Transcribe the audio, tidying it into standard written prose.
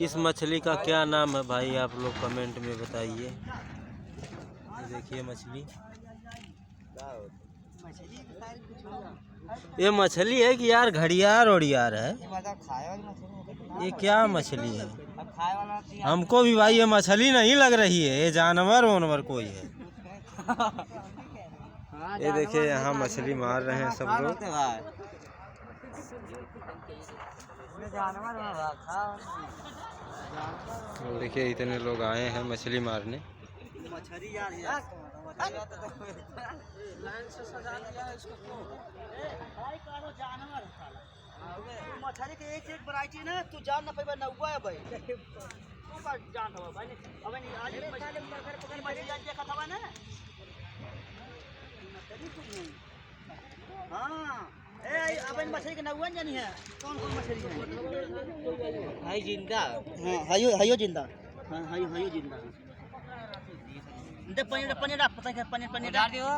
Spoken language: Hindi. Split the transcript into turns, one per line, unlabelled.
इस मछली का क्या नाम है भाई, आप लोग कमेंट में बताइए। देखिए मछली, ये मछली है कि यार घड़ियार और यार है, ये क्या मछली है? हमको भी भाई ये मछली नहीं लग रही है, ये जानवर वानवर कोई है। ये देखिए यहाँ मछली मार रहे हैं सब लोग। देखिए इतने लोग आए हैं मछली मारने।
मछली यार मछली के एक वैरायटी ना तू जान ना पाइबा नौवा है भाई जान हवा भाई अब नहीं आज मछली आज देखा था ना हां ए अब मछली के नौवा जानी है कौन कौन मछली है हाय जिंदा हां हायो जिंदा हां हायो जिंदा पनीर पनीर पता है पनीर डाल दियो।